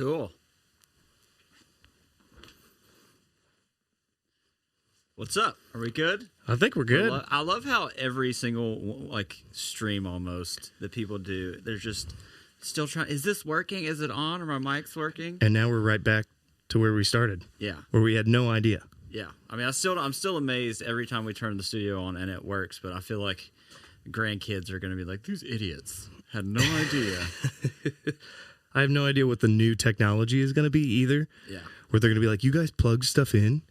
Cool. What's up? Are we good? I think we're good. I love how every single stream almost that people do, they're just still trying. Is this working? Is it on? Are my mics working? And now we're right back to where we started. Yeah. Where we had no idea. Yeah. I mean, I'm still amazed every time we turn the studio on and it works, but I feel like grandkids are going to be like, these idiots had no idea. I have no idea what the new technology is going to be either. Yeah. Where they're going to be like, you guys plug stuff in?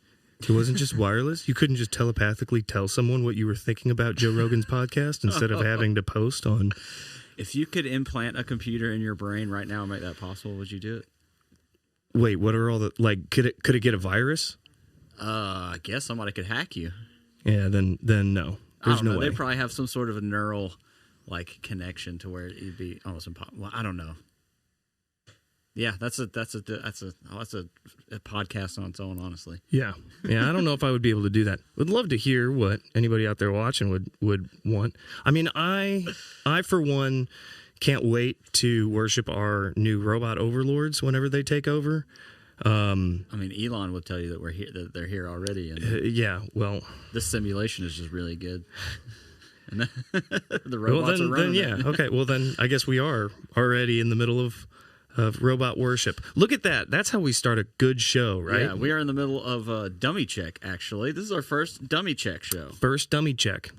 It wasn't just wireless? You couldn't just telepathically tell someone what you were thinking about Joe Rogan's podcast instead of having to post on... If you could implant a computer in your brain right now and make that possible, would you do it? Wait, what are all the... Like, could it get a virus? I guess somebody could hack you. Yeah, then no. There's no way. They probably have some sort of a neural connection to where it'd be almost impossible. Well, I don't know. Yeah, that's a podcast on its own, honestly. Yeah. I don't know if I would be able to do that. Would love to hear what anybody out there watching would want. I mean, I for one can't wait to worship our new robot overlords whenever they take over. I mean, Elon would tell you that we're here, that they're here already, and yeah. Well, this simulation is just really good. And the robots are running. Then, yeah. Okay. Well, then I guess we are already in the middle of robot worship. Look at that. That's how we start a good show, right? Yeah, we are in the middle of a dummy check, actually. This is our first dummy check show. First dummy check.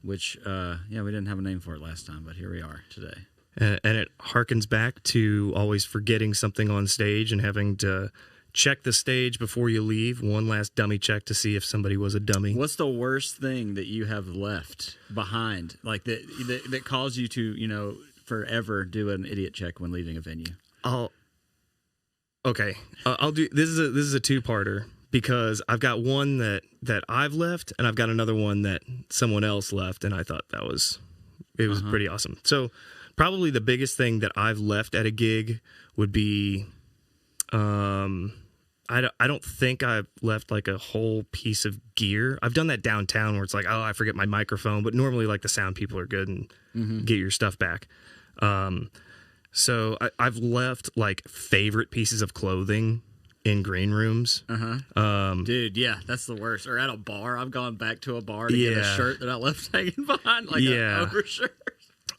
Which, we didn't have a name for it last time, but here we are today. And it harkens back to always forgetting something on stage and having to check the stage before you leave. One last dummy check to see if somebody was a dummy. What's the worst thing that you have left behind? Like that caused you to, forever do an idiot check when leaving a venue? I'll do this is a two-parter because I've got one that I've left and I've got another one that someone else left, and I thought it was pretty awesome. So probably the biggest thing that I've left at a gig would be I don't think I've left like a whole piece of gear. I've done that downtown where it's like, oh, I forget my microphone, but normally like the sound people are good and get your stuff back. So I've left like favorite pieces of clothing in green rooms. Dude, yeah, that's the worst. Or at a bar, I've gone back to a bar to get a shirt that I left hanging behind, like an overshirt.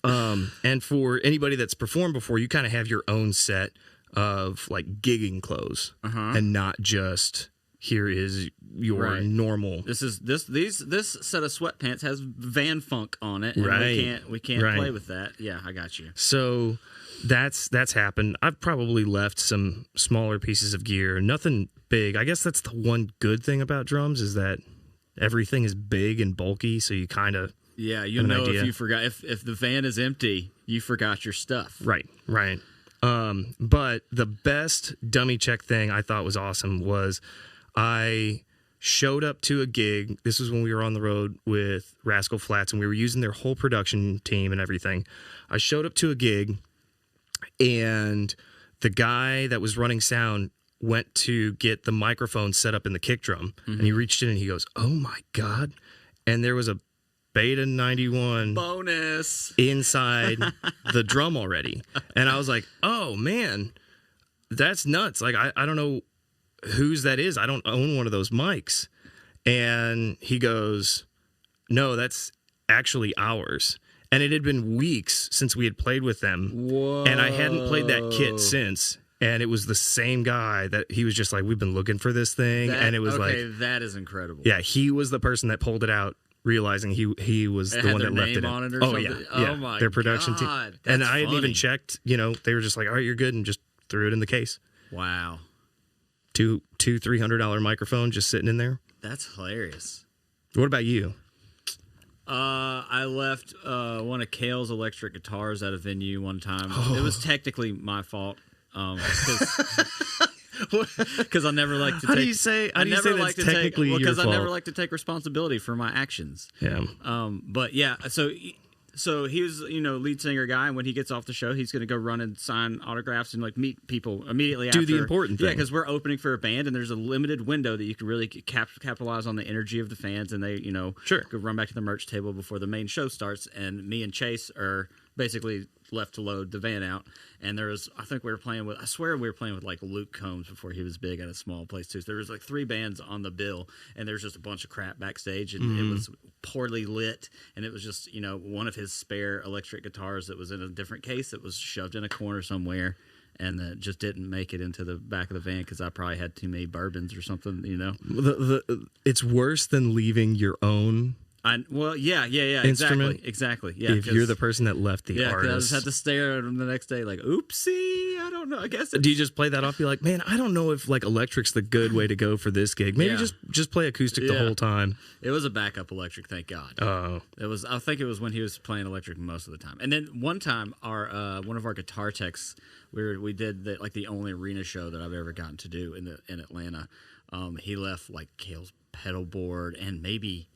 And for anybody that's performed before, you kind of have your own set of like gigging clothes, and not just here is your normal. This set of sweatpants has Van Funk on it, and we can't play with that. Yeah, I got you. So that's happened. I've probably left some smaller pieces of gear, nothing big. I guess that's the one good thing about drums is that everything is big and bulky, so you kind of if you forgot if the van is empty, you forgot your stuff. Right. But the best dummy check thing I thought was awesome was I showed up to a gig. This was when we were on the road with Rascal Flatts, and we were using their whole production team and everything. I showed up to a gig, and the guy that was running sound went to get the microphone set up in the kick drum, and he reached in and he goes, "Oh my God." And there was a Beta 91 bonus inside the drum already. And I was like, oh man, that's nuts. Like, I don't know whose that is. I don't own one of those mics. And he goes, no, that's actually ours. And it had been weeks since we had played with them. Whoa. And I hadn't played that kit since. And it was the same guy that he was just like, we've been looking for this thing. And it was that is incredible. Yeah, he was the person that pulled it out, realizing he was the one that left it in. On it or something? Yeah. Oh my their production team. God, and I funny. hadn't even checked, they were just like, all right, you're good, and just threw it in the case. Wow. Two $300 microphone just sitting in there. That's hilarious. What about you? I left one of Kale's electric guitars at a venue one time. It was technically my fault. Because I never like to. How do you say that's technically your fault? Because I never like to take responsibility for my actions. Yeah. But yeah, so he was lead singer guy, and when he gets off the show, he's going to go run and sign autographs and like meet people immediately after. Do the important thing. Yeah, because we're opening for a band, and there's a limited window that you can really capitalize on the energy of the fans, and they go run back to the merch table before the main show starts. And me and Chase are basically left to load the van out, and I swear we were playing with like Luke Combs before he was big at a small place too. So there was like 3 bands on the bill, and there was just a bunch of crap backstage, and it was poorly lit, and it was just one of his spare electric guitars that was in a different case that was shoved in a corner somewhere, and that just didn't make it into the back of the van because I probably had too many bourbons or something. It's worse than leaving your own. Exactly. Yeah, if you're the person that left the artist. I just had to stare at him the next day like, oopsie, I don't know. I guess. Do you just play that off? Be like, man, I don't know if like electric's the good way to go for this gig. Maybe just play acoustic the whole time. It was a backup electric, thank God. Oh, it was. I think it was when he was playing electric most of the time. And then one time, one of our guitar techs, we did the only arena show that I've ever gotten to do in Atlanta. He left like Cale's pedal board and maybe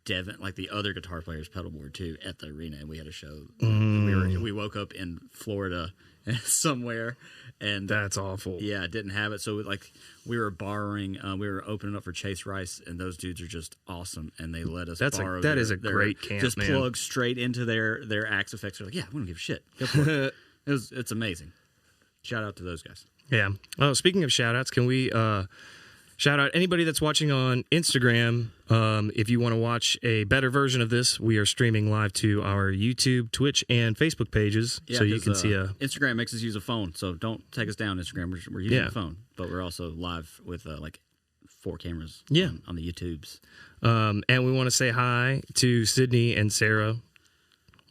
Devin, like the other guitar player's pedal board too, at the arena, and we had a show. We woke up in Florida somewhere, and that's awful. Yeah, didn't have it, so we were borrowing. We were opening up for Chase Rice, and those dudes are just awesome, and they let us borrow. That is a great camp, just man. plug straight into their Axe effects. They're like, yeah, we don't give a shit. Go for it. It's amazing. Shout out to those guys. Yeah. Oh, speaking of shout outs, can we shout out anybody that's watching on Instagram. If you want to watch a better version of this, we are streaming live to our YouTube, Twitch, and Facebook pages, so you can see Instagram makes us use a phone, so don't take us down, Instagram. We're using a phone, but we're also live with 4 cameras on the YouTubes. And we want to say hi to Sydney and Sarah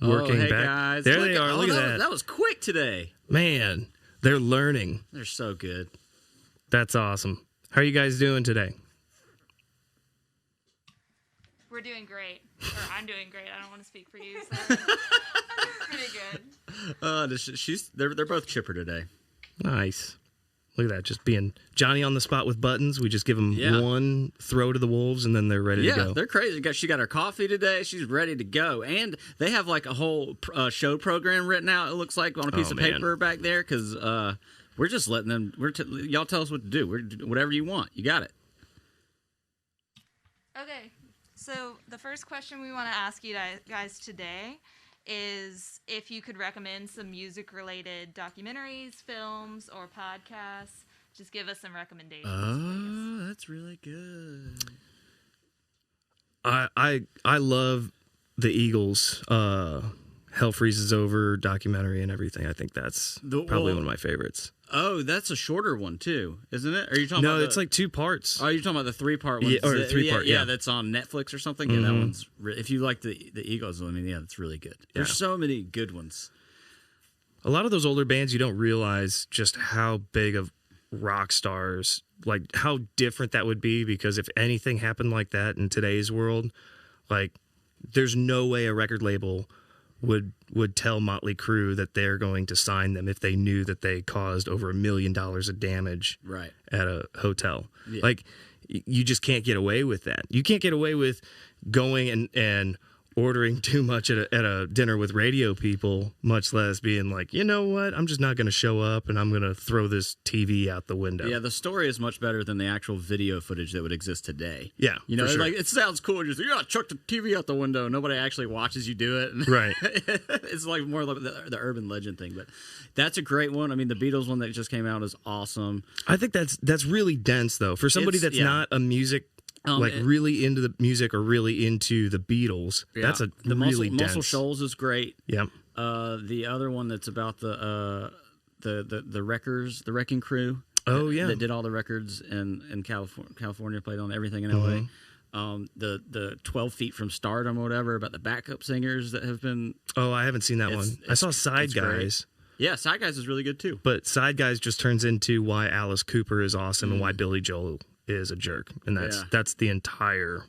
working hey back. Guys. There they are. Look at that. That was quick today. Man, they're learning. They're so good. That's awesome. How are you guys doing today? We're doing great. Or I'm doing great. I don't want to speak for you, so I'm doing pretty good. They're both chipper today. Nice. Look at that. Just being Johnny on the spot with buttons. We just give them one throw to the wolves, and then they're ready to go. Yeah, they're crazy. She got her coffee today. She's ready to go. And they have like a whole show program written out, it looks like, on a piece of paper back there, because we're just letting them. Y'all tell us what to do. Whatever you want. You got it. Okay. So the first question we want to ask you guys today is if you could recommend some music-related documentaries, films, or podcasts. Just give us some recommendations. Oh, that's really good. I love the Eagles. Hell Freezes Over documentary and everything. I think that's probably one of my favorites. Oh, that's a shorter one too, isn't it? Are you talking about it's like 2 parts. Oh, you're talking about the 3-part one? Yeah, or 3-part, yeah. That's on Netflix or something. Mm-hmm. Yeah, that one's if you like the Eagles, I mean, that's really good. There's so many good ones. A lot of those older bands, you don't realize just how big of rock stars, like how different that would be, because if anything happened like that in today's world, like there's no way a record label would tell Motley Crue that they're going to sign them if they knew that they caused over $1 million of damage at a hotel. Yeah. Like, you just can't get away with that. You can't get away with going and ordering too much at a dinner with radio people, much less being like, you know what, I'm just not going to show up and I'm going to throw this TV out the window. Yeah, the story is much better than the actual video footage that would exist today. Yeah, you know, sure. Like it sounds cool. Just chuck the TV out the window. Nobody actually watches you do it. Right. It's like more like the urban legend thing, but that's a great one. I mean, the Beatles one that just came out is awesome. I think that's really dense though for somebody that's not a music. Really into the music or really into the Beatles. Yeah. That's really dense. Muscle Shoals is great. Yep. The other one that's about the wreckers, the Wrecking Crew. Oh yeah. That did all the records in California, played on everything in LA. The 12 Feet from Stardom or whatever, about the backup singers that have been. Oh, I haven't seen that one. I saw Side Guys. Great. Yeah, Side Guys is really good too. But Side Guys just turns into why Alice Cooper is awesome and why Billy Joel is a jerk, and that's the entire.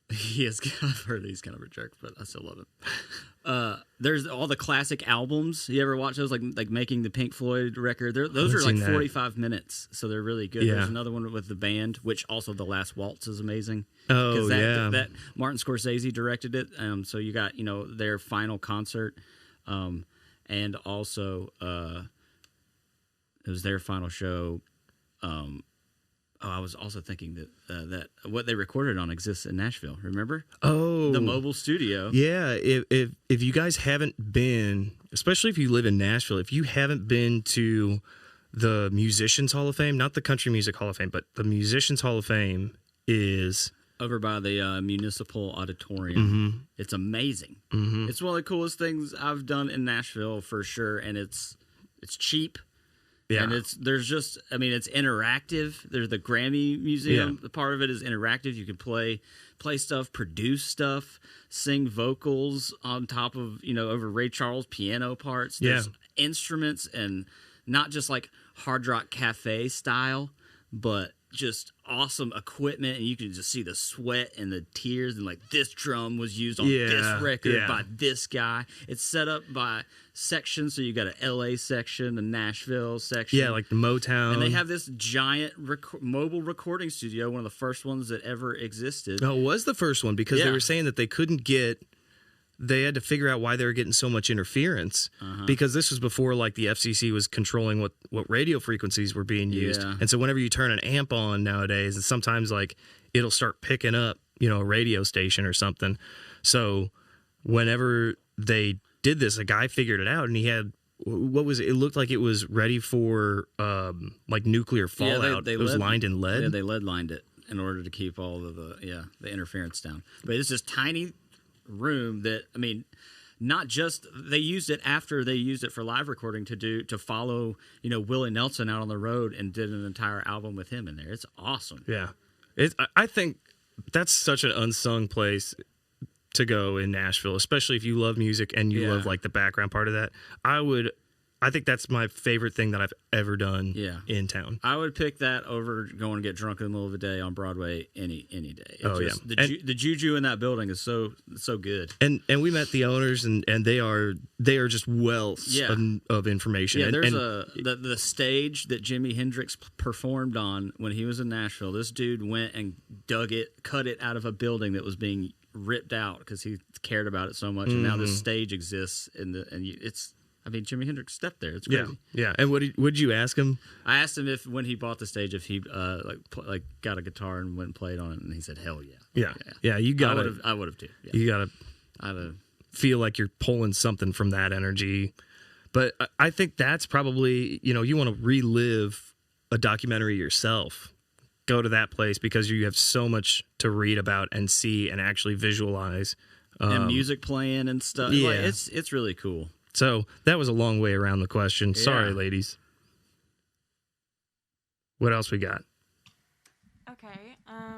He is. I've heard he's kind of a jerk, but I still love him. There's all the classic albums. You ever watch those? Like Making the Pink Floyd record. Those are like 45 minutes, so they're really good. Yeah. There's another one with the band, which also The Last Waltz is amazing. Oh that Martin Scorsese directed it. So you got their final concert, and also it was their final show. Oh, I was also thinking that that what they recorded on exists in Nashville. Remember? Oh, The mobile studio. yeah. If you guys haven't been, especially if you live in Nashville, if you haven't been to the Musicians Hall of Fame, not the Country Music Hall of Fame, but the Musicians Hall of Fame is Over by the Municipal Auditorium. It's amazing. It's one of the coolest things I've done in Nashville for sure, and it's cheap. yeah. And it's interactive. There's the Grammy Museum. The part of it is interactive. You can play stuff, produce stuff, sing vocals on top of, over Ray Charles piano parts. There's instruments, and not just like Hard Rock Cafe style, but just awesome equipment, and you can just see the sweat and the tears, and like this drum was used on this record by this guy. It's set up by section, so you got a LA section, a Nashville section, like the Motown, and they have this giant mobile recording studio, one of the first ones that ever existed. No, it was the first one, because they were saying that they had to figure out why they were getting so much interference, because this was before like the FCC was controlling what radio frequencies were being used. And so whenever you turn an amp on nowadays, and sometimes like it'll start picking up, a radio station or something. So whenever they did this, a guy figured it out, and he had, it looked like it was ready for like nuclear fallout. It was lined in lead. Yeah, they lead lined it in order to keep all of the interference down. But it's this tiny room that, not just they used it after they used it for live recording to follow Willie Nelson out on the road, and did an entire album with him in there. It's awesome. I think that's such an unsung place to go in Nashville, especially if you love music and you love like the background part of that. I think that's my favorite thing that I've ever done in town. I would pick that over going to get drunk in the middle of the day on Broadway any day. The juju in that building is so good. And we met the owners, and they are just wealths of information. Yeah, there's the stage that Jimi Hendrix performed on when he was in Nashville. This dude went and cut it out of a building that was being ripped out because he cared about it so much. And now this stage exists Jimi Hendrix stepped there. It's crazy. Yeah. And would you ask him? I asked him if when he bought the stage, if he got a guitar and went and played on it, and he said, "Hell yeah." Yeah. You got. I would have too. Yeah. You got to feel like you're pulling something from that energy. But I think that's probably, you want to relive a documentary yourself. Go to that place, because you have so much to read about and see and actually visualize. And music playing and stuff. Yeah. It's really cool. So that was a long way around the question. Sorry, ladies. What else we got? Okay.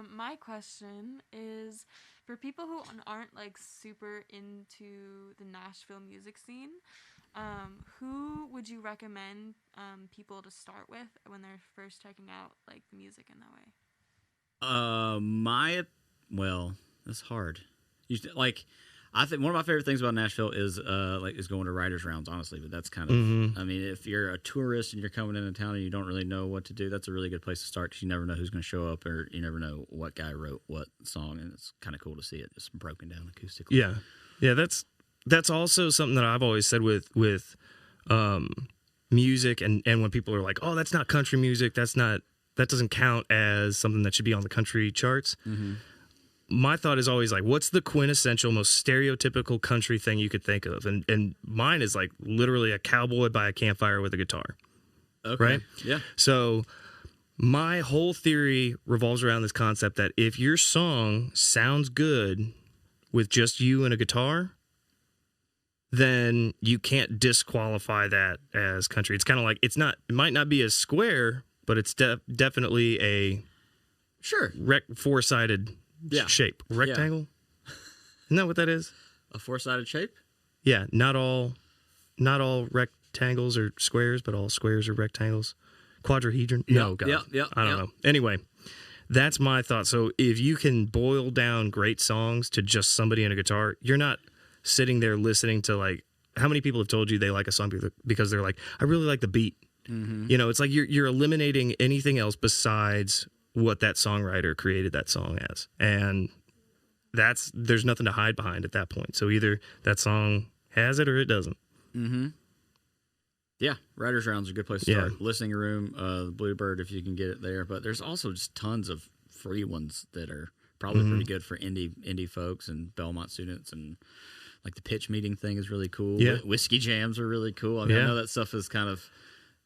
My question is, for people who aren't like super into the Nashville music scene, who would you recommend people to start with when they're first checking out like the music in that way? That's hard. I think one of my favorite things about Nashville is going to writers' rounds, honestly. But that's kind of, if you're a tourist and you're coming into town and you don't really know what to do, that's a really good place to start, because you never know who's going to show up, or you never know what guy wrote what song, and it's kind of cool to see it just broken down acoustically. Yeah. That's also something that I've always said with music, and when people are like, "Oh, that's not country music. That doesn't count as something that should be on the country charts." My thought is always like, what's the quintessential, most stereotypical country thing you could think of? And mine is like literally a cowboy by a campfire with a guitar. Okay. Right? Yeah. So my whole theory revolves around this concept that if your song sounds good with just you and a guitar, then you can't disqualify that as country. It's kind of like, it might not be as square, but it's definitely a four-sided shape. Rectangle? Isn't that what that is? A four-sided shape? Yeah, not all rectangles are squares, but all squares are rectangles. Quadrahedron? No, God. I don't know. Anyway, that's my thought. So if you can boil down great songs to just somebody and a guitar, you're not sitting there listening to, like, how many people have told you they like a song because they're like, I really like the beat. It's like you're eliminating anything else besides what that songwriter created that song as, and there's nothing to hide behind at that point. So either that song has it or it doesn't. Yeah, Writers Round's a good place to start. Listening Room, the Bluebird, if you can get it there. But there's also just tons of free ones that are probably pretty good for indie folks and Belmont students, and like the pitch meeting thing is really cool. Yeah. Whiskey jams are really cool. I mean, I know that stuff is kind of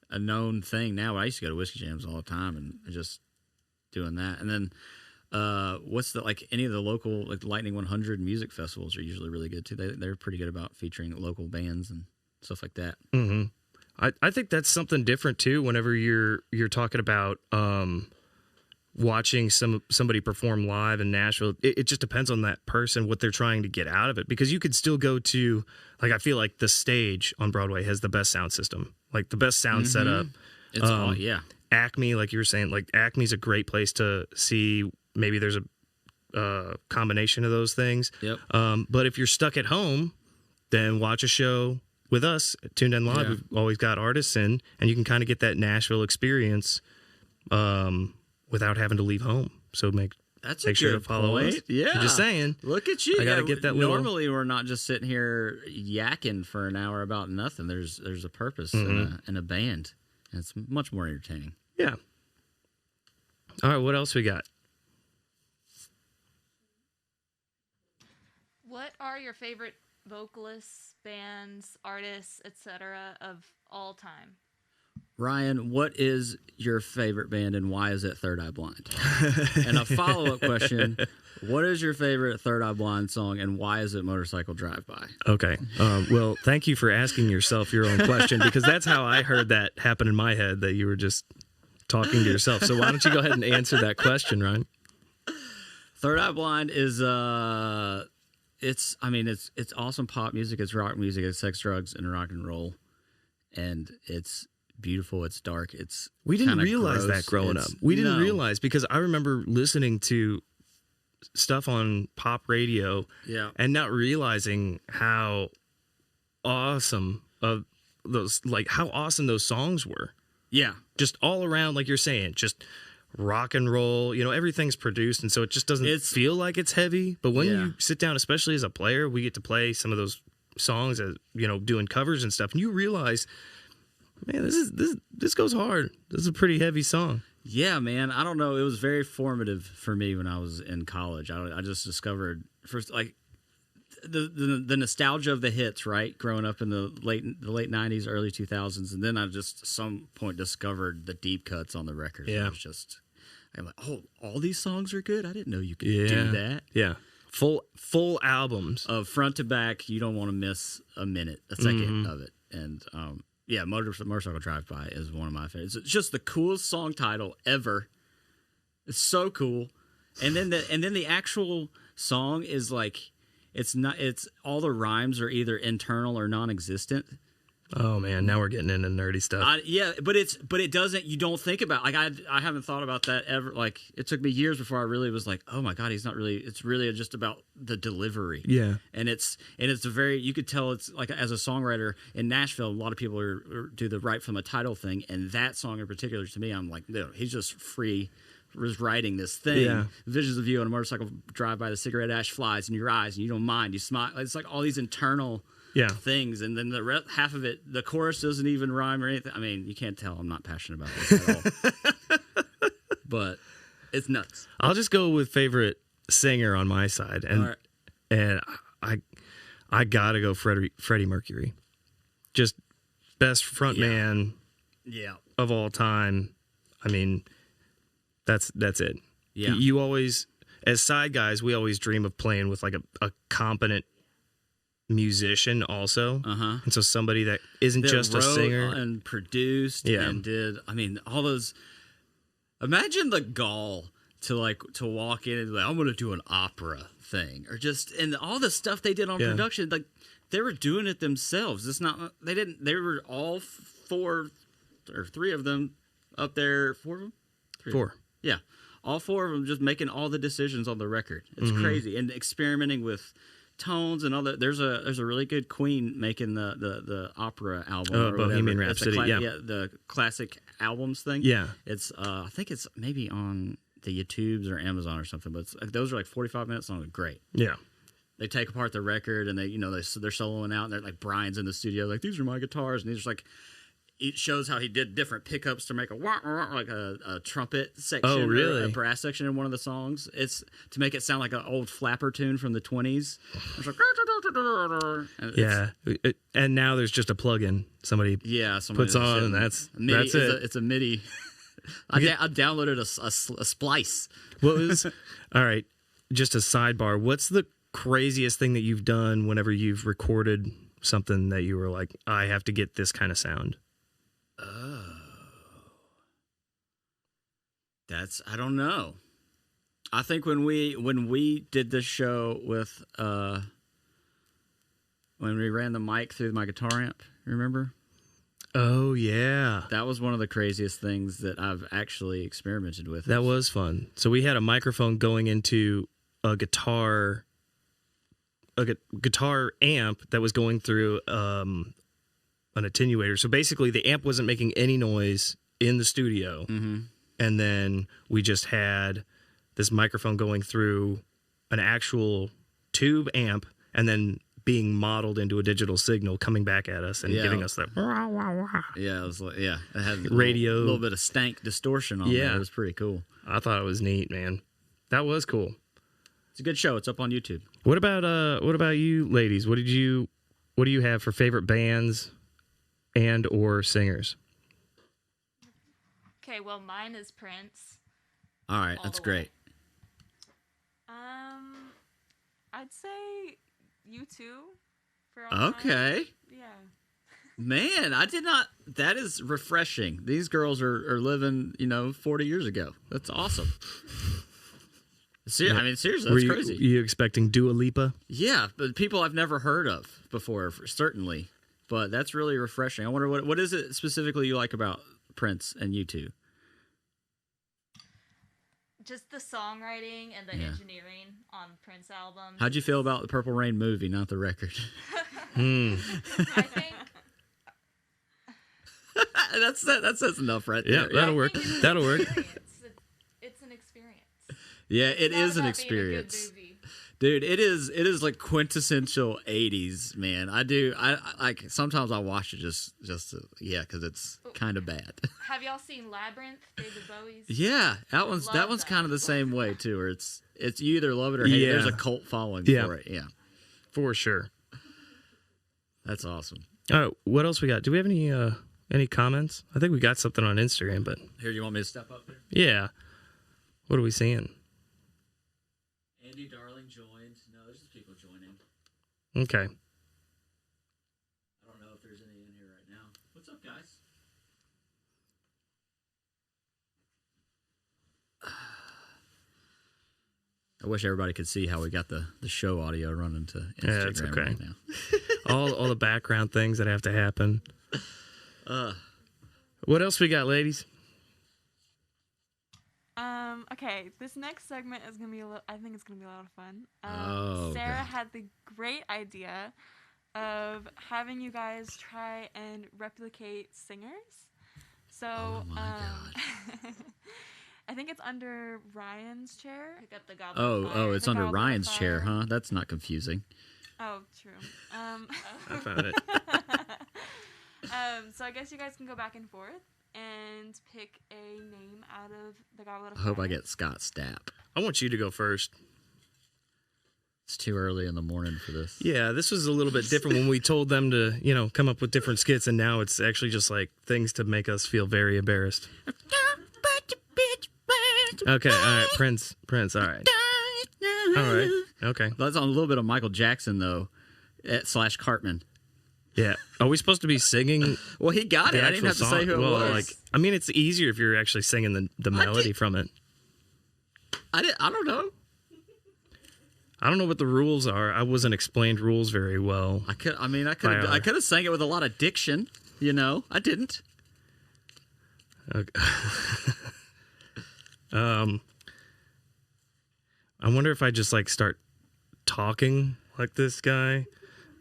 a known thing now. I used to go to whiskey jams all the time and just doing that. And then what's the like any of the local like Lightning 100 music festivals are usually really good too. They're pretty good about featuring local bands and stuff like that. Mm-hmm. I think that's something different too. Whenever you're talking about watching somebody perform live in Nashville, it just depends on that person, what they're trying to get out of it. Because you could still go to, like, I feel like the stage on Broadway has the best sound system, like the best sound setup. It's all, Acme, like you were saying, like Acme's a great place to see. Maybe there's a combination of those things. Yep. But if you're stuck at home, then watch a show with us at Tuned In Live. We've always got artists in, and you can kind of get that Nashville experience without having to leave home. So make sure to follow us. Yeah. I'm just saying. Look at you. I got to get that Normally, we're not just sitting here yakking for an hour about nothing. There's a purpose and a band, and it's much more entertaining. Yeah. All right, what else we got? What are your favorite vocalists, bands, artists, etc. of all time? Ryan, what is your favorite band and why is it Third Eye Blind? And a follow-up question, what is your favorite Third Eye Blind song and why is it Motorcycle Drive-By? Okay. Well, thank you for asking yourself your own question, because that's how I heard that happen in my head, that you were just talking to yourself. So why don't you go ahead and answer that question, Ryan? Third Eye Blind is it's awesome pop music, it's rock music, it's sex, drugs, and rock and roll. And it's beautiful, it's dark, we didn't realize gross. That growing up. We didn't realize, because I remember listening to stuff on pop radio and not realizing how awesome those songs were. Yeah. Just all around, like you're saying, just rock and roll, everything's produced, and so it just doesn't feel like it's heavy. But when you sit down, especially as a player, we get to play some of those songs as doing covers and stuff, and you realize, man, this goes hard. This is a pretty heavy song. Yeah, man. I don't know. It was very formative for me when I was in college. I just discovered first, like, the nostalgia of the hits, right? Growing up in the late 90s, early 2000s, and then I just at some point discovered the deep cuts on the record. Yeah. It was just, I'm like, oh, all these songs are good? I didn't know you could do that. Yeah. Full albums. Of front to back, you don't want to miss a second of it. And Motorcycle Drive-By is one of my favorites. It's just the coolest song title ever. It's so cool. And then the actual song is like, it's all the rhymes are either internal or non-existent. Oh man, now we're getting into nerdy stuff. But it doesn't. You don't think about, like, I haven't thought about that ever. Like, it took me years before I really was like, oh my god, he's not really. It's really just about the delivery. Yeah, and it's a very, you could tell it's like, as a songwriter in Nashville, a lot of people do the write from a title thing, and that song in particular, to me, I'm like, no, he's just free. Was writing this thing. Yeah. Visions of you on a motorcycle drive by, the cigarette ash flies in your eyes, and you don't mind. You smile. It's like all these internal things, and then half of it, the chorus doesn't even rhyme or anything. I mean, you can't tell I'm not passionate about this at all. But it's nuts. I'll just go with favorite singer on my side, and I gotta go Freddie Mercury. Just best frontman of all time. I mean, that's it. Yeah. You always, as side guys, we always dream of playing with like a competent musician also. And so somebody that isn't just a singer and produced and did, I mean, all those, imagine the gall to walk in and be like, I'm going to do an opera thing, or just, and all the stuff they did on production, like they were doing it themselves. It's not, they were all three of them up there, four of them? Four. Yeah. All four of them just making all the decisions on the record. It's crazy. And experimenting with tones and all that. There's a really good Queen making the opera album. Oh, Bohemian Rhapsody. The classic albums thing. Yeah. It's I think it's maybe on the YouTubes or Amazon or something, but those are like 45 minutes long. Great. Yeah. They take apart the record and they're soloing out, and they're like, Brian's in the studio like, these are my guitars, and these are like, it shows how he did different pickups to make a like a trumpet section, Oh, really? or a brass section in one of the songs. It's to make it sound like an old flapper tune from the 20s. It's like, and Yeah, and now there's just a plug-in somebody somebody puts on, and that's it. It's a MIDI. I downloaded a splice. What was all right? Just a sidebar. What's the craziest thing that you've done whenever you've recorded something that you were like, I have to get this kind of sound? Oh, I don't know. I think when we did this show with when we ran the mic through my guitar amp, remember? Oh yeah, That was one of the craziest things that I've actually experimented with. that was fun. So we had a microphone going into a guitar amp that was going through an attenuator. So basically, the amp wasn't making any noise in the studio, and then we just had this microphone going through an actual tube amp, and then being modeled into a digital signal coming back at us and giving us that. Yeah, it was like, it had Radio. a little bit of stank distortion on Yeah. there. It was pretty cool. I thought it was neat, man. That was cool. It's a good show. It's up on YouTube. What about you ladies? What do you have for favorite bands and or singers? Okay, well, mine is Prince. All right, All that's the way. great. I'd say you too. For all time. Okay. Yeah. Man, I did not. That is refreshing. These girls are living, 40 years ago. That's awesome. I mean, seriously, that's crazy. Were you expecting Dua Lipa? Yeah, but people I've never heard of before, certainly. But that's really refreshing. I wonder what is it specifically you like about Prince and you two? Just the songwriting and the engineering on Prince albums. How'd you feel about the Purple Rain movie, not the record? I think that says enough right Yeah, there. that'll work. it's an That'll work. experience. It's an experience. Yeah, it It's not is an about being a good experience. movie. Dude, it is like quintessential 80s, man. I like sometimes I watch it just because it's kind of bad. Have y'all seen Labyrinth, David Bowie's? Yeah, that one's Love kind of the same way too, where it's you either love it or hate it. Yeah. There's a cult following Yeah. for it. Yeah, For sure. that's awesome. All right, what else we got? Do we have any comments? I think we got something on Instagram, but Here, you want me to step up there? yeah. What are we seeing? Andy Darling joined. No, there's just people joining. Okay. I don't know if there's any in here right now. What's up, guys? I wish everybody could see how we got the show audio running to Instagram Yeah, it's okay. right now. all the background things that have to happen. What else we got, ladies? Okay, this next segment is gonna be I think it's gonna be a lot of fun. God. Sarah had the great idea of having you guys try and replicate singers. So, Oh my God. I think it's under Ryan's chair. Pick up the Goblet of Fire. Oh, it's The under Goblet of Ryan's chair, Fire. huh? That's not confusing. Oh, true. I found it. So I guess you guys can go back and forth and pick a name out of the Goblet of I Fire. hope I get Scott Stapp. I want you to go first. It's too early in the morning for this. Yeah, this was a little bit different when we told them to, come up with different skits, and now it's actually just like things to make us feel very embarrassed. Okay, all right, Prince, all right. All right, okay. That's on a little bit of Michael Jackson, though, / Cartman. Yeah. Are we supposed to be singing Well, he got the it. I didn't actual have to say song? who it Well, was. I mean, it's easier if you're actually singing the melody from it. I don't know. I don't know what the rules are. I wasn't explained rules very well. I could Fire. have sang it with a lot of diction. I didn't. Okay. I wonder if I just start talking like this guy,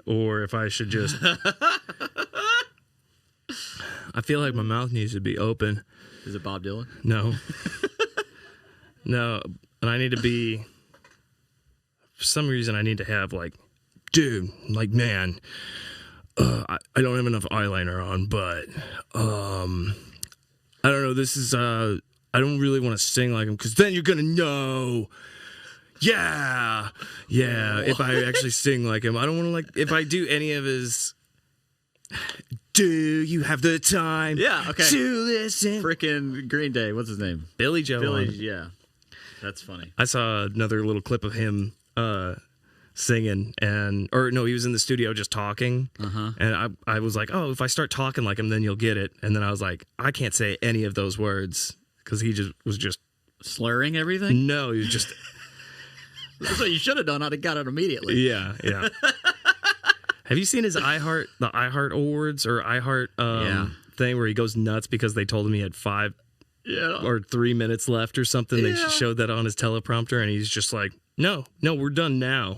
or if I should just. I feel like my mouth needs to be open. Is it Bob Dylan? No. No, and I need to be. For some reason, I need to have dude, man. I don't have enough eyeliner on, but I don't know. This is I don't really want to sing like him because then you're gonna know. Yeah. If I actually sing like him, I don't want to like. If I do any of his. Do you have the time? Yeah, okay. To listen. Freaking Green Day. What's his name? Billy Joe. Billy. Yeah, that's funny. I saw another little clip of him singing, or no, he was in the studio just talking, and I was like, oh, if I start talking like him, then you'll get it. And then I was like, I can't say any of those words because he was just slurring everything. No, he was just. That's what you should have done. I'd have got it immediately. Yeah. Have you seen his iHeart Awards or iHeart thing where he goes nuts because they told him he had 5 or 3 minutes left or something? They showed that on his teleprompter, and he's just like, no, we're done now.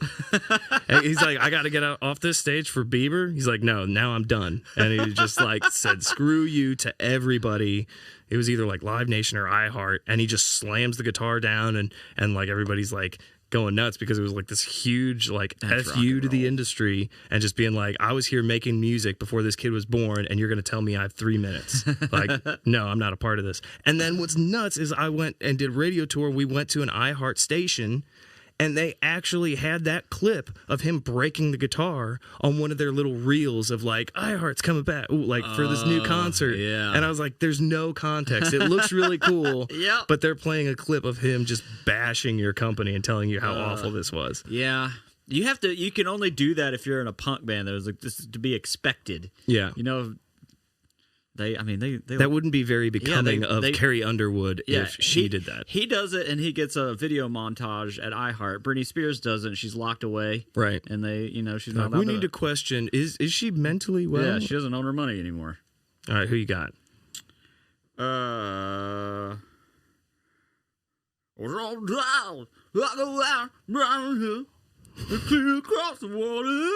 And he's like, I got to get off this stage for Bieber. He's like, no, now I'm done. And he just like said, screw you to everybody. It was either like Live Nation or iHeart, and he just slams the guitar down, and like everybody's like going nuts because it was like this huge like FU to the industry, and just being like, I was here making music before this kid was born, and you're going to tell me I have 3 minutes. Like, no, I'm not a part of this. And then what's nuts is I went and did a radio tour. We went to an iHeart station, and they actually had that clip of him breaking the guitar on one of their little reels of like, iHeart's coming back, for this new concert. Yeah. And I was like, there's no context. It looks really cool, Yep. but they're playing a clip of him just bashing your company and telling you how awful this was. Yeah. You can only do that if you're in a punk band. There's like, this is to be expected. Yeah. You know, they that wouldn't be very becoming of Carrie Underwood if she did that. He does it, and he gets a video montage at iHeart. Britney Spears does it, and she's locked away. Right. And she's not allowed we need to question, is she mentally well? Yeah, she doesn't own her money anymore. All right, who you got? Across the water.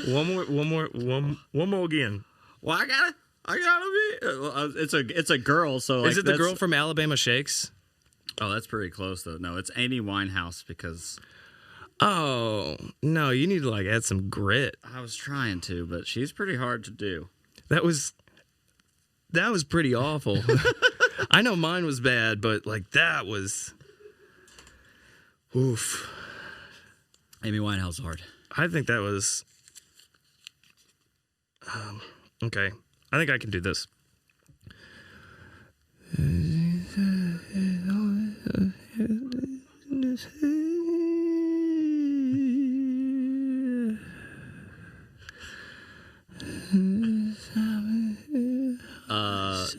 One more again. Well, I gotta be. It's a girl. So is it the girl from Alabama Shakes? Oh, that's pretty close though. No, it's Amy Winehouse because. Oh no, you need to like add some grit. I was trying to, but she's pretty hard to do. That was pretty awful. I know mine was bad, but like that was. Oof. Amy Winehouse hard. I think that was. Okay. I think I can do this.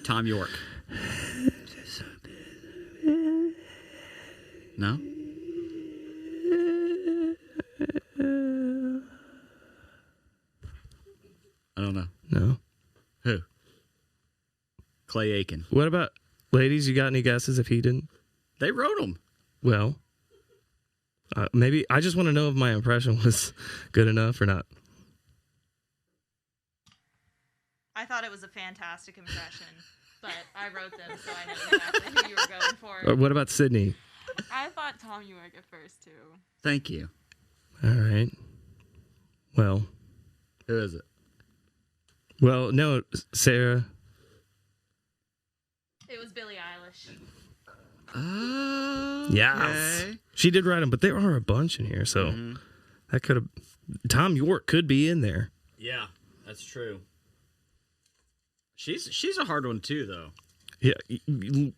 Tom York. No? I don't know. No. Who? Clay Aiken. What about, ladies, you got any guesses if he didn't? They wrote them. Well, maybe I just want to know if my impression was good enough or not. I thought it was a fantastic impression, but I wrote them, so I know exactly who you were going for. What about Sydney? I thought Tom York at first, too. Thank you. All right. Well. Who is it? Well, no, Sarah. It was Billie Eilish. Yes. Okay. She did write them, but there are a bunch in here, so that could have. Tom York could be in there. Yeah, that's true. She's a hard one too, though. Yeah,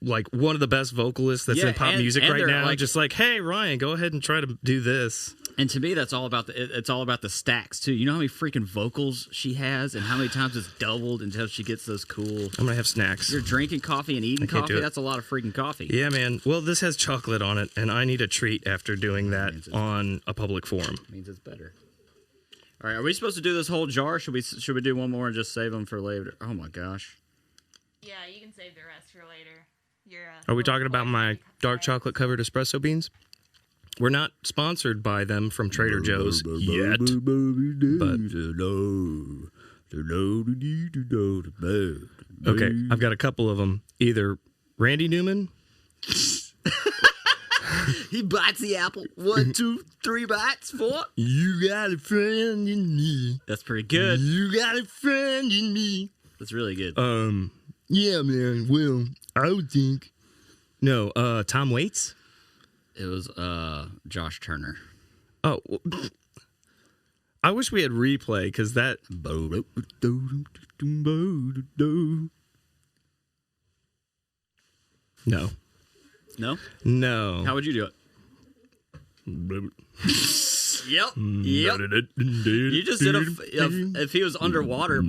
like one of the best vocalists that's in pop music right now. Like, just like, hey, Ryan, go ahead and try to do this. And to me, that's all about it's all about the stacks too. You know how many freaking vocals she has, and how many times it's doubled until she gets those cool. I'm gonna have snacks. You're drinking coffee and eating coffee. That's a lot of freaking coffee. Yeah, man. Well, this has chocolate on it, and I need a treat after doing that on a public forum. Means it's better. All right, are we supposed to do this whole jar? Should we do one more and just save them for later? Oh my gosh. Yeah, you can save the rest for later. Are we talking about my dark chocolate covered espresso beans? We're not sponsored by them from Trader Joe's yet. But okay, I've got a couple of them. Either Randy Newman He bites the apple. 1, 2, 3 bites. 4. You got a friend in me. That's pretty good. You got a friend in me. That's really good. Yeah, man. Well, I would think. No, Tom Waits? It was Josh Turner. Oh, I wish we had replay because that. No. No? No. How would you do it? Yep. You just did if he was underwater.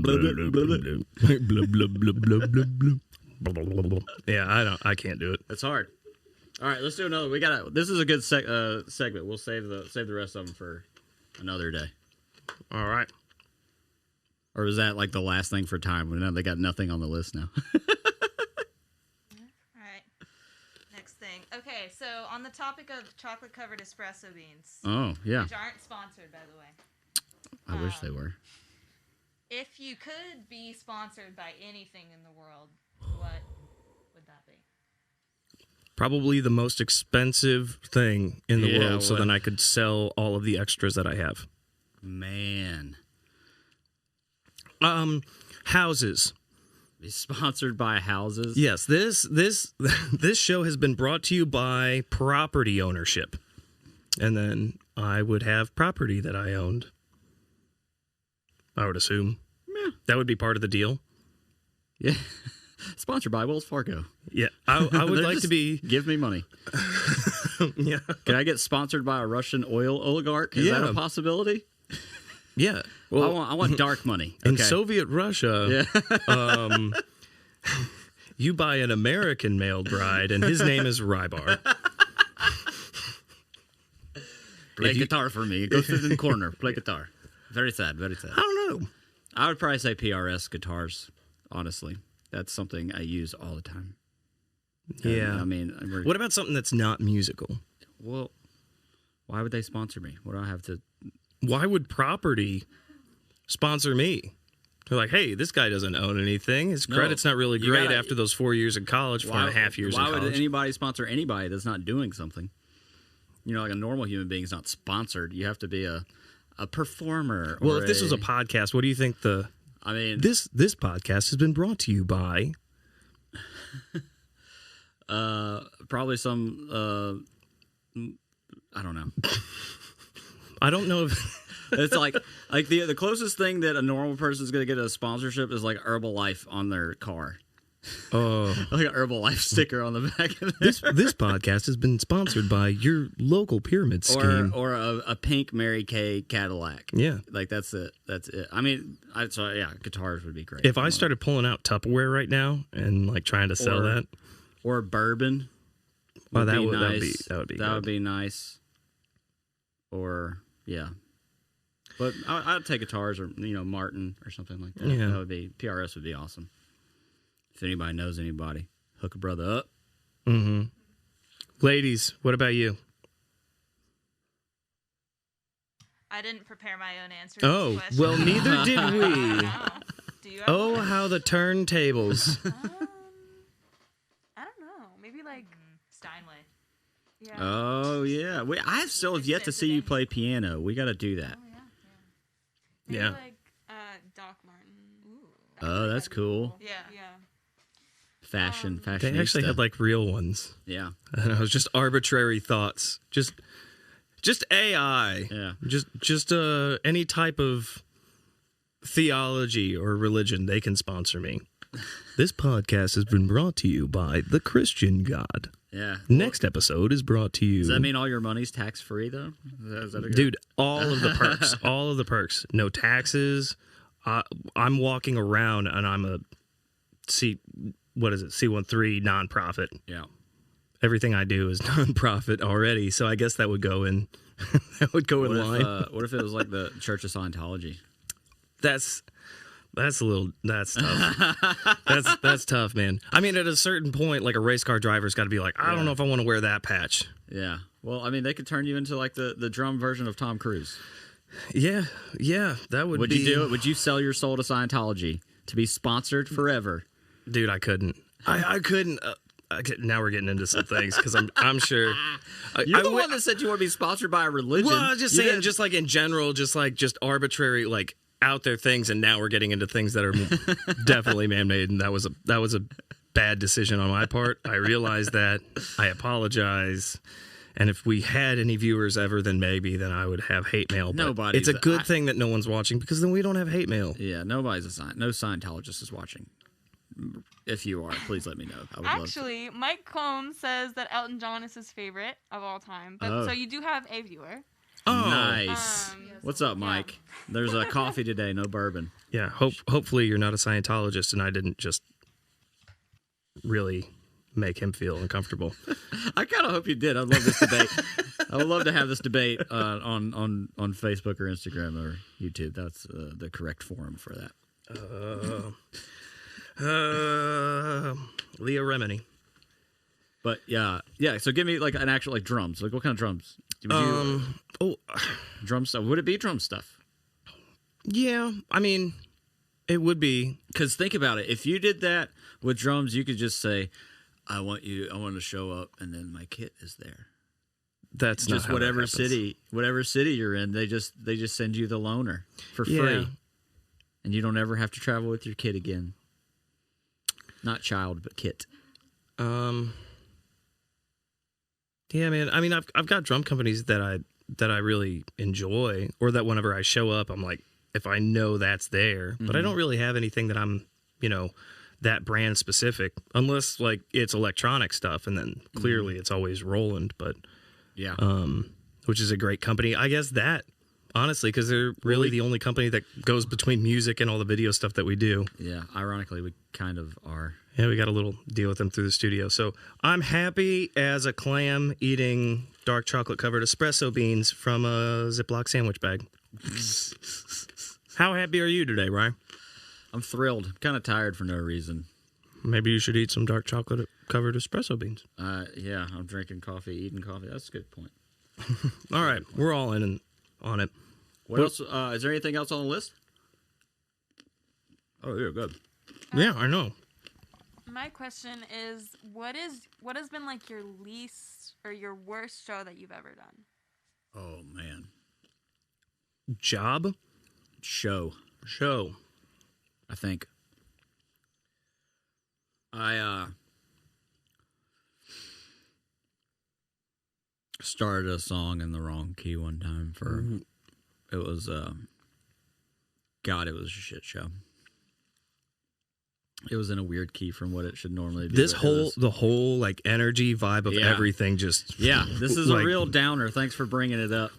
Yeah, I can't do it. It's hard. All right, let's do another. This is a good segment. We'll save the rest of them for another day. All right. Or was that like the last thing for time? Well, no, they got nothing on the list now. All right. Next thing. Okay, so on the topic of chocolate-covered espresso beans. Oh, yeah. Which aren't sponsored, by the way. I wish they were. If you could be sponsored by anything in the world, what would that be? Probably the most expensive thing in the world, so then I could sell all of the extras that I have. Man. Houses. Be sponsored by houses? Yes, this show has been brought to you by property ownership. And then I would have property that I owned. I would assume. Yeah. That would be part of the deal. Yeah. Sponsored by Wells Fargo. Yeah, I would like to be... Give me money. Yeah. Can I get sponsored by a Russian oil oligarch? Is that a possibility? Yeah. Well, I want dark money. In Soviet Russia, you buy an American male bride, and his name is Rybar. Play guitar for me. Go sit in the corner. Play guitar. Very sad. Very sad. I don't know. I would probably say PRS guitars, honestly. That's something I use all the time. Yeah. I mean... What about something that's not musical? Well, why would they sponsor me? What do I have to... Why would property sponsor me? They're like, hey, this guy doesn't own anything. His credit's not really great after those 4 years in college, 4.5 years in college. Why would anybody sponsor anybody that's not doing something? You know, like a normal human being is not sponsored. You have to be a performer. Well, if this was a podcast, what do you think I mean... This podcast has been brought to you by... probably some... I don't know. I don't know if... It's like the closest thing that a normal person is going to get a sponsorship is like Herbalife on their car. Oh, like an Herbalife sticker on the back of it. This podcast has been sponsored by your local pyramid scheme, or a pink Mary Kay Cadillac. Yeah, like that's it. That's it. I mean, guitars would be great. If I started pulling out Tupperware right now and like trying to sell that, or bourbon, that would be nice. Or yeah. But I'd take guitars or, Martin or something like that. Yeah. That would be, PRS would be awesome. If anybody knows anybody, hook a brother up. Mm-hmm. Ladies, what about you? I didn't prepare my own answer to this question. Well, neither did we. Do you have one? How the turntables. I don't know. Maybe like Steinway. Yeah. Oh, yeah. I still have yet to see you play piano. We got to do that. Maybe Yeah. like Doc Martin. Ooh. Oh, that's cool. Yeah. Yeah. Fashion. They actually had like real ones. Yeah. And it was just arbitrary thoughts. Just AI. Yeah. Just any type of theology or religion, they can sponsor me. This podcast has been brought to you by the Christian God. Yeah. Next episode is brought to you. Does that mean all your money's tax free though? Is that a good... Dude, all of the perks. All of the perks. No taxes. I'm walking around and I'm a C13 nonprofit. Yeah. Everything I do is nonprofit already, so I guess that would go in in line. What if it was like the Church of Scientology? That's tough. that's tough, man. I mean, at a certain point, like a race car driver's got to be like, I don't know if I want to wear that patch. Yeah. Well, I mean, they could turn you into like the drum version of Tom Cruise. Yeah, that would. Would you do it? Would you sell your soul to Scientology to be sponsored forever? Dude, I couldn't. I couldn't. now we're getting into some things because I'm sure You're the one that said you want to be sponsored by a religion. Well, I was just saying, just like in general, just arbitrary, like out there things, and now we're getting into things that are definitely man-made, and that was a bad decision on my part. I realize that. I apologize. And if we had any viewers ever, then I would have hate mail. But it's a good thing that no one's watching because then we don't have hate mail. Yeah, no Scientologist is watching. If you are, please let me know. I would Actually, Mike Clone says that Elton John is his favorite of all time. But so you do have a viewer. Oh, nice. What's up, Mike? Yeah. There's a coffee today, no bourbon. Yeah, hopefully you're not a Scientologist and I didn't just really make him feel uncomfortable. I kind of hope you did. I'd love this debate. I would love to have this debate on Facebook or Instagram or YouTube. That's the correct forum for that. Leah Remini. But yeah. So give me like an actual like drums. Like what kind of drums? Drum stuff. Would it be drum stuff? Yeah, I mean, it would be. Because think about it. If you did that with drums, you could just say, I want to show up, and then my kit is there. That's just not how whatever that city you're in. They just send you the loaner for free, and you don't ever have to travel with your kid again. Not child, but kit. Yeah, man. I mean, I've got drum companies that I really enjoy, or that whenever I show up, I'm like, if I know that's there, but I don't really have anything that I'm, that brand specific, unless like it's electronic stuff, and then clearly it's always Roland, but which is a great company. I guess that, honestly, because they're really the only company that goes between music and all the video stuff that we do. Yeah, ironically, we kind of are. Yeah, we got a little deal with them through the studio. So I'm happy as a clam eating dark chocolate covered espresso beans from a Ziploc sandwich bag. How happy are you today, Ryan? I'm thrilled. Kind of tired for no reason. Maybe you should eat some dark chocolate covered espresso beans. Yeah, I'm drinking coffee, eating coffee. That's a good point. All right, we're all in on it. What else? Is there anything else on the list? Oh, you're good. Yeah, I know. My question is, what has been like your least or your worst show that you've ever done? Oh man. Job? Show. I think. I started a song in the wrong key one time for it was God, it was a shit show. It was in a weird key from what it should normally be. The whole like energy vibe of everything just this is like, a real downer. Thanks for bringing it up.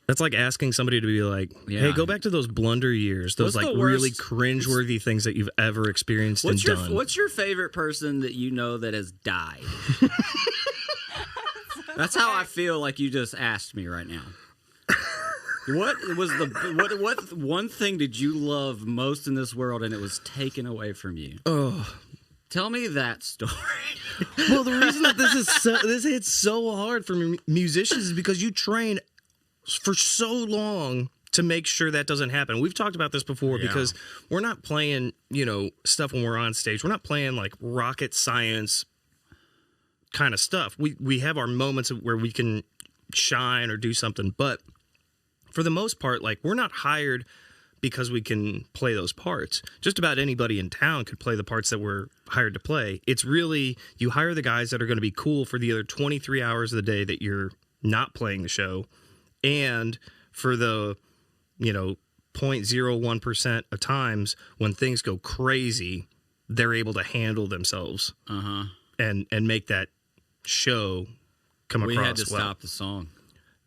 That's like asking somebody to be like, hey, go back to those blunder years, those like really cringeworthy things that you've ever experienced and done. What's your favorite person that you know that has died? That's how I feel like you just asked me right now. What one thing did you love most in this world and it was taken away from you? Oh. Tell me that story. Well, the reason that this hits so hard for musicians is because you train for so long to make sure that doesn't happen. We've talked about this before because we're not playing, stuff when we're on stage. We're not playing like rocket science kind of stuff. We have our moments where we can shine or do something, but for the most part, like we're not hired because we can play those parts. Just about anybody in town could play the parts that we're hired to play. It's really, you hire the guys that are going to be cool for the other 23 hours of the day that you're not playing the show. And for the, 0.01% of times when things go crazy, they're able to handle themselves and make that show come across well. We had to stop the song.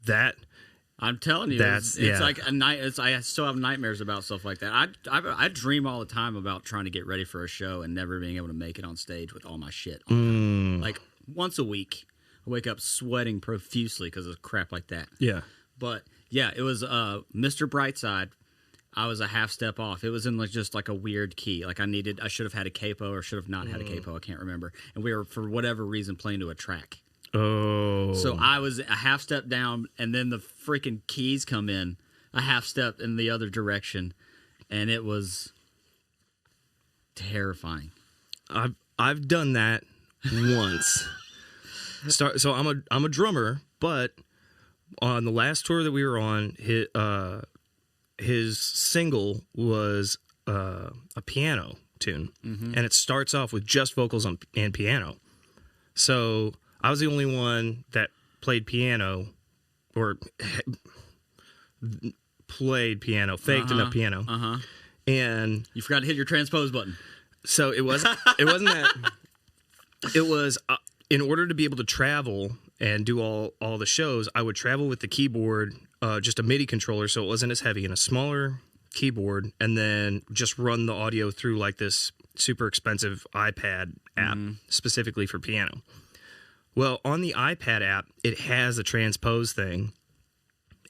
That... I'm telling you, it's like a night. I still have nightmares about stuff like that. I dream all the time about trying to get ready for a show and never being able to make it on stage with all my shit on. Like once a week, I wake up sweating profusely because of crap like that. Yeah, but yeah, it was Mr. Brightside. I was a half step off. It was in just like a weird key. Like I should have had a capo or should have not had a capo. I can't remember. And we were for whatever reason playing to a track. Oh. So I was a half step down, and then the freaking keys come in a half step in the other direction, and it was terrifying. I've done that once. So I'm a drummer, but on the last tour that we were on, his single was a piano tune, and it starts off with just vocals and piano. So I was the only one that played piano, or played piano, faked enough piano, and you forgot to hit your transpose button. So it wasn't that. It was in order to be able to travel and do all the shows, I would travel with the keyboard, just a MIDI controller, so it wasn't as heavy, and a smaller keyboard, and then just run the audio through like this super expensive iPad app specifically for piano. Well, on the iPad app, it has a transpose thing,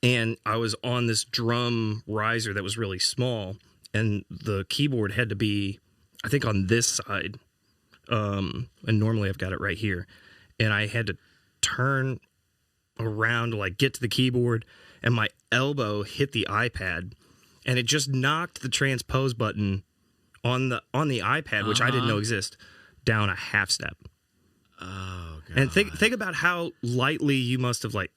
and I was on this drum riser that was really small, and the keyboard had to be, I think, on this side, and normally I've got it right here, and I had to turn around to like get to the keyboard, and my elbow hit the iPad, and it just knocked the transpose button on the iPad, which I didn't know exist, down a half step. Oh, God. And think about how lightly you must have, like,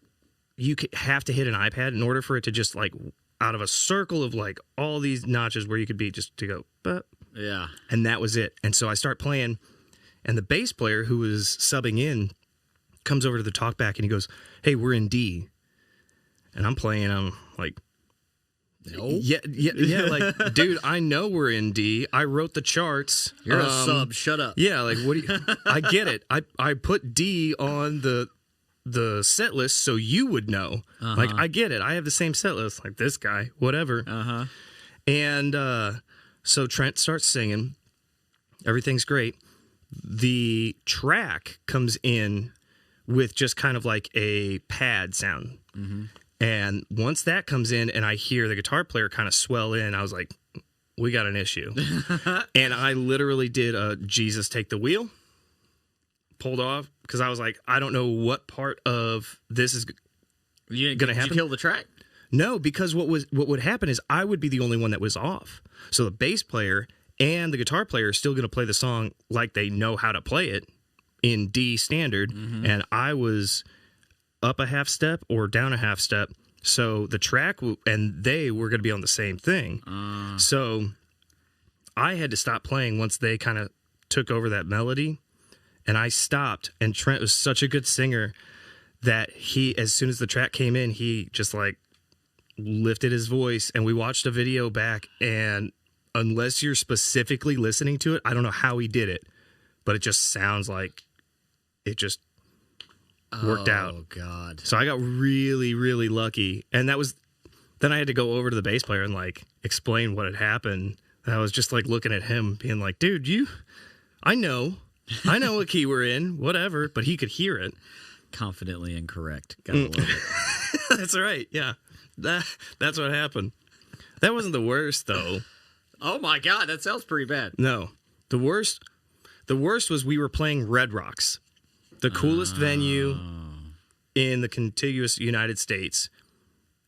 you have to hit an iPad in order for it to just, like, out of a circle of, like, all these notches where you could be just to go, but. Yeah. And that was it. And so I start playing, and the bass player who was subbing in comes over to the talkback, and he goes, "Hey, we're in D." And I'm playing, I'm like, no. Yeah, like, dude, I know we're in D. I wrote the charts. You're a sub. Shut up. Yeah, like, what do you... I get it. I put D on the set list so you would know. Like, I get it. I have the same set list. Like, this guy, whatever. And so Trent starts singing. Everything's great. The track comes in with just kind of like a pad sound. And once that comes in and I hear the guitar player kind of swell in, I was like, we got an issue. And I literally did a Jesus Take the Wheel, pulled off, because I was like, I don't know what part of this is going to happen. Did you kill the track? No, because what would happen is I would be the only one that was off. So the bass player and the guitar player are still going to play the song like they know how to play it in D standard, and I was up a half step or down a half step, so the track and they were going to be on the same thing. So I had to stop playing once they kind of took over that melody, and I stopped, and Trent was such a good singer that he, as soon as the track came in, he just like lifted his voice, and we watched a video back, and unless you're specifically listening to it, I don't know how he did it, but it just sounds like it just worked out. Oh, God. So I got really, really lucky. And then I had to go over to the bass player and like explain what had happened. And I was just like looking at him being like, dude, I know what key we're in, whatever, but he could hear it. Confidently incorrect. Gotta love it. That's right. Yeah. That's what happened. That wasn't the worst though. Oh my God. That sounds pretty bad. No, the worst was we were playing Red Rocks, the coolest venue in the contiguous United States,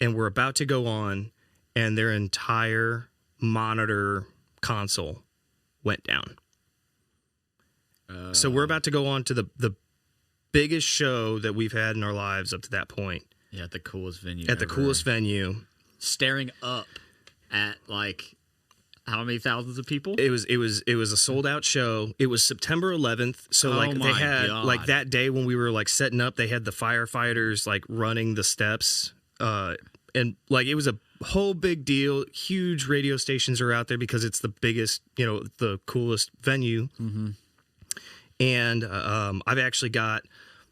and we're about to go on, and their entire monitor console went down. So we're about to go on to the biggest show that we've had in our lives up to that point. Yeah, at the coolest venue. At the coolest venue. Staring up at like how many thousands of people? It was a sold out show. It was September 11th. So like they had like that day when we were like setting up, they had the firefighters like running the steps. And like it was a whole big deal. Huge radio stations are out there because it's the biggest, the coolest venue. And I've actually got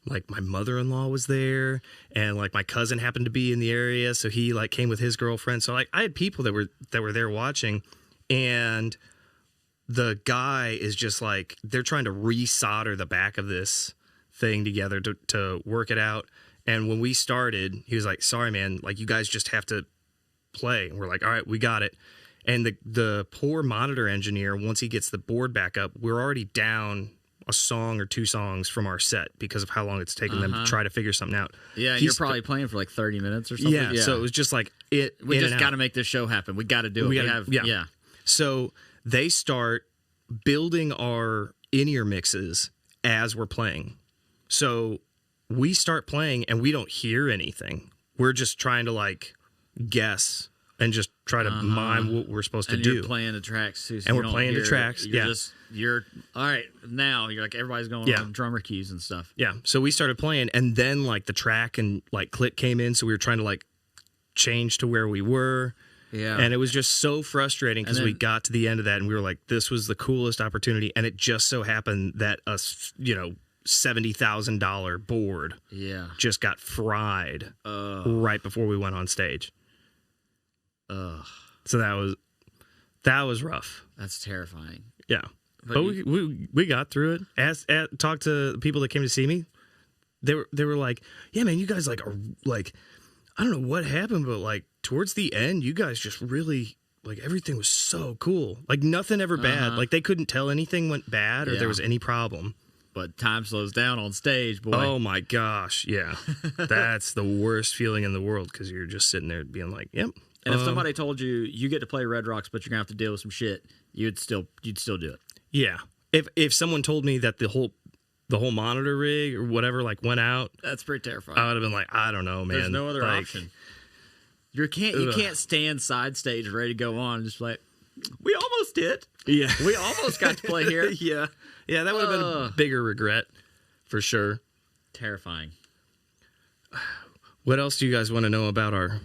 like my mother-in-law was there, and like my cousin happened to be in the area, so he like came with his girlfriend. So like I had people that were there watching. And the guy is just like, they're trying to resolder the back of this thing together to work it out. And when we started, he was like, sorry, man, like you guys just have to play. And we're like, all right, we got it. And the poor monitor engineer, once he gets the board back up, we're already down a song or two songs from our set because of how long it's taken them to try to figure something out. Yeah, you're probably playing for like 30 minutes or something. Yeah, so it was just like we just got to make this show happen. We got to do it. So they start building our in-ear mixes, as we're playing. So we start playing and we don't hear anything. We're just trying to like guess and just try to mime what we're supposed to do. You're playing the tracks too. So and we're playing the tracks. You're all right now. You're like everybody's going on drummer keys and stuff. Yeah. So we started playing, and then like the track and like click came in, so we were trying to like change to where we were. Yeah. And it was just so frustrating because we got to the end of that and we were like, this was the coolest opportunity. And it just so happened that a, $70,000 board just got fried right before we went on stage. So that was rough. That's terrifying. Yeah. But we got through it. Talked to the people that came to see me. They were like, yeah, man, you guys like are like, I don't know what happened, but like towards the end, you guys just really like everything was so cool. Like nothing ever bad. Like they couldn't tell anything went bad or there was any problem. But time slows down on stage, boy. Oh my gosh, yeah. That's the worst feeling in the world because you're just sitting there being like, yep. And if somebody told you get to play Red Rocks, but you're gonna have to deal with some shit, you'd still do it. Yeah. If someone told me that the whole monitor rig or whatever like went out, that's pretty terrifying. I would have been like, I don't know, man. There's no other option. You can't stand side stage ready to go on and just like, we almost did. Yeah. We almost got to play here. Yeah. Yeah, that would have been a bigger regret for sure. Terrifying. What else do you guys want to know about our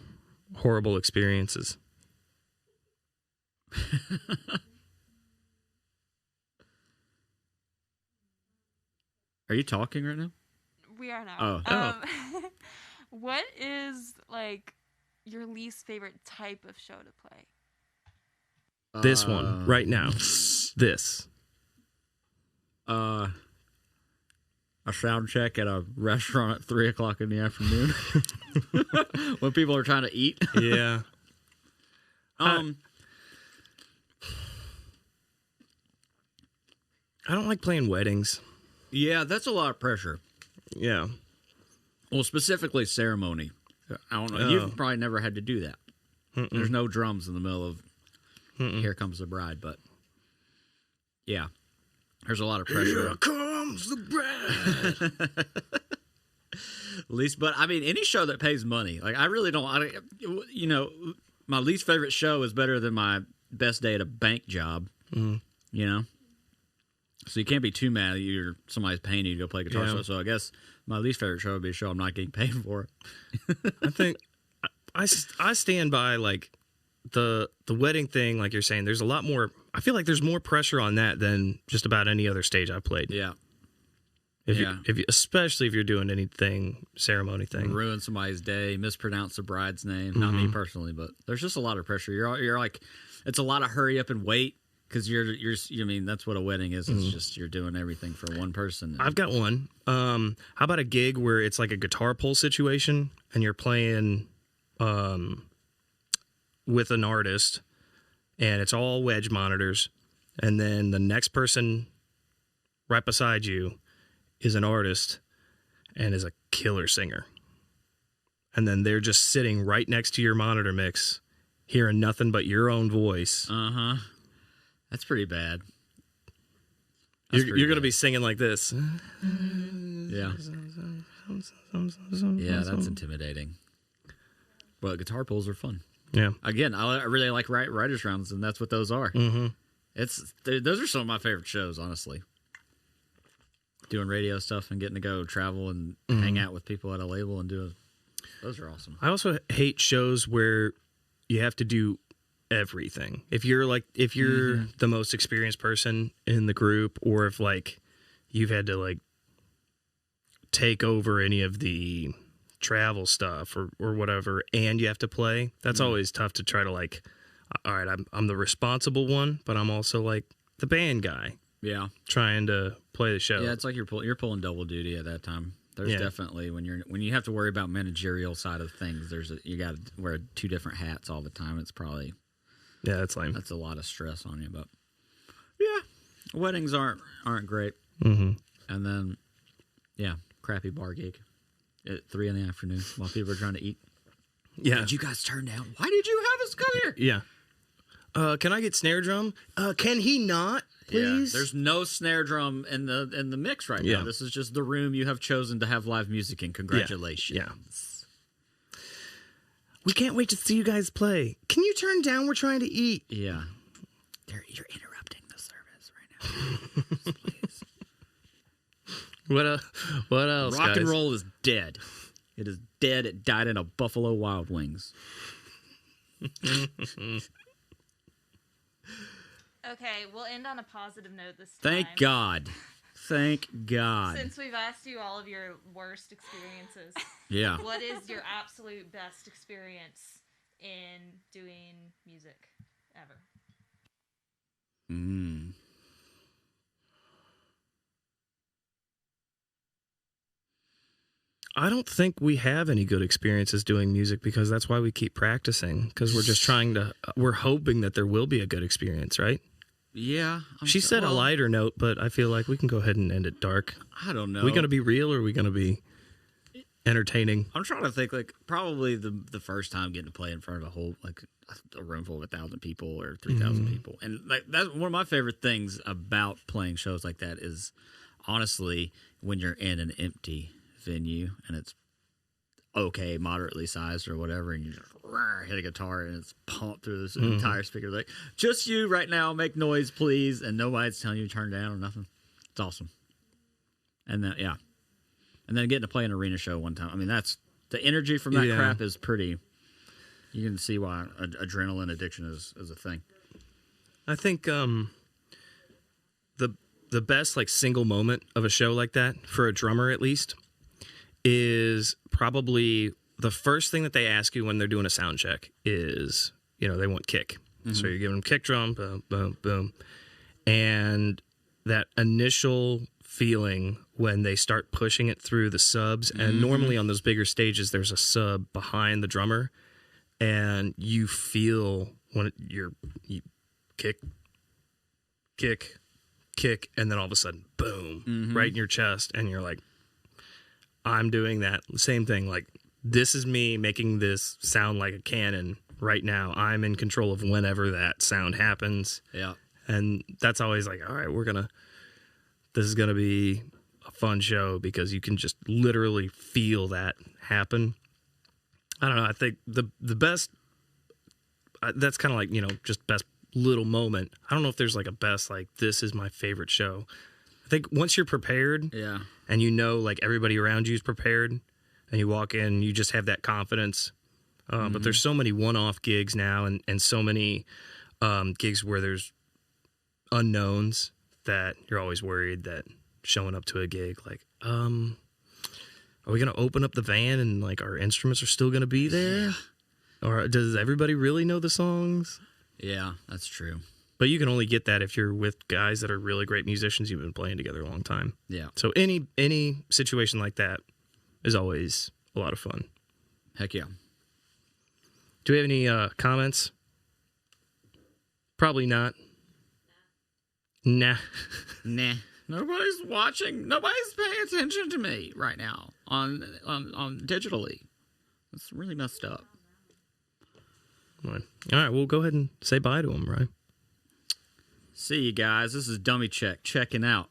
horrible experiences? Are you talking right now? We are now. Oh. What is like your least favorite type of show to play? This one right now. This. A sound check at a restaurant at 3:00 in the afternoon when people are trying to eat. Yeah. I don't like playing weddings. Yeah, that's a lot of pressure. Yeah. Well, specifically ceremony. I don't know. You've probably never had to do that. There's no drums in the middle of Here Comes the Bride, but yeah, there's a lot of pressure. Here comes the bride. At least, but I mean, any show that pays money, like I really don't. My least favorite show is better than my best day at a bank job. You know. So you can't be too mad that somebody's paying you to go play guitar. Yeah. So I guess my least favorite show would be a show I'm not getting paid for. I think I stand by like the wedding thing, like you're saying. There's a lot more. I feel like there's more pressure on that than just about any other stage I've played. Yeah. Especially if you're doing anything ceremony thing. Ruin somebody's day, mispronounce the bride's name. Not me personally, but there's just a lot of pressure. You're like, it's a lot of hurry up and wait. Because I mean, that's what a wedding is. It's just you're doing everything for one person. I've got one. How about a gig where it's like a guitar pull situation and you're playing with an artist and it's all wedge monitors, and then the next person right beside you is an artist and is a killer singer. And then they're just sitting right next to your monitor mix, hearing nothing but your own voice. That's pretty bad. You're going to be singing like this. Yeah. Yeah, that's intimidating. Well, guitar pulls are fun. Yeah. Again, I really like writers' rounds, and that's what those are. Those are some of my favorite shows, honestly. Doing radio stuff and getting to go travel and hang out with people at a label and those are awesome. I also hate shows where you have to do everything. If you're the most experienced person in the group, or if like you've had to like take over any of the travel stuff or whatever, and you have to play, that's always tough to try to like, all right, I'm the responsible one, but I'm also like the band guy. Yeah. Trying to play the show. Yeah, it's like you're pulling double duty at that time. There's definitely when you have to worry about managerial side of things, you got to wear 2 different hats all the time. It's probably that's lame. That's a lot of stress on you, but yeah, weddings aren't great. And then crappy bar gig at 3 PM while people are trying to eat. Yeah, did you guys turn down? Why did you have us come here? Yeah. Can I get snare drum? Can he not, please? Yeah, there's no snare drum in the mix right now. This is just the room you have chosen to have live music in. Congratulations. Yeah. We can't wait to see you guys play. Can you turn down? We're trying to eat. Yeah. You're interrupting the service right now. Please. What else, Rock guys? and roll is dead. It is dead. It died in a Buffalo Wild Wings. Okay, we'll end on a positive note this time. Thank God. Thank God. Since we've asked you all of your worst experiences, Yeah. what is your absolute best experience in doing music ever? I don't think we have any good experiences doing music because that's why we keep practicing, because we're just we're hoping that there will be a good experience, right? Yeah. She said a lighter note, but I feel like we can go ahead and end it dark. I don't know. Are we going to be real or are we going to be entertaining? I'm trying to think, like, probably the first time getting to play in front of a whole, like, a room full of 1,000 people or 3,000 people. And, like, that's one of my favorite things about playing shows like that is, honestly, when you're in an empty venue and it's okay, moderately sized or whatever, and you just hit a guitar and it's pumped through this entire speaker, like, just you right now, make noise, please, and nobody's telling you to turn down or nothing. It's awesome. And then, yeah. And then getting to play an arena show one time. I mean, that's the energy from that crap is pretty. You can see why adrenaline addiction is a thing. I think the best like single moment of a show like that, for a drummer at least, is probably the first thing that they ask you when they're doing a sound check is, they want kick. So you're giving them kick drum, boom, boom, boom. And that initial feeling when they start pushing it through the subs, and normally on those bigger stages, there's a sub behind the drummer, and you feel when you kick, and then all of a sudden, boom, right in your chest, and you're like, I'm doing that same thing. Like, this is me making this sound like a cannon right now. I'm in control of whenever that sound happens. Yeah. And that's always like, all right, this is going to be a fun show because you can just literally feel that happen. I don't know. I think the best, that's kind of like, just best little moment. I don't know if there's like a best, like, this is my favorite show. I think once you're prepared, and like everybody around you is prepared, and you walk in, you just have that confidence. But there's so many one-off gigs now, and so many gigs where there's unknowns that you're always worried that showing up to a gig, like, are we going to open up the van and like our instruments are still going to be there? Or does everybody really know the songs? Yeah, that's true. But you can only get that if you're with guys that are really great musicians you've been playing together a long time. Yeah. So any situation like that is always a lot of fun. Heck yeah. Do we have any comments? Probably not. Nah. Nah. Nobody's watching. Nobody's paying attention to me right now on digitally. It's really messed up. All right, we'll go ahead and say bye to them, right? See you guys. This is Dummy Check checking out.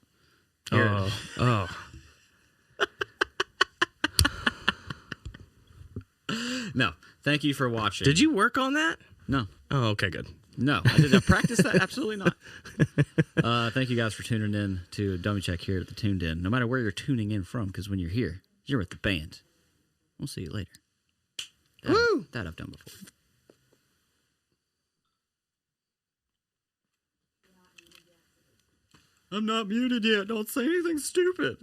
Oh. No, thank you for watching. Did you work on that? No. Oh, okay, good. No, I did not practice that. Absolutely not. Thank you guys for tuning in to Dummy Check here at the Tuned In. No matter where you're tuning in from, because when you're here, you're with the band. We'll see you later. Woo! That I've done before. I'm not muted yet. Don't say anything stupid.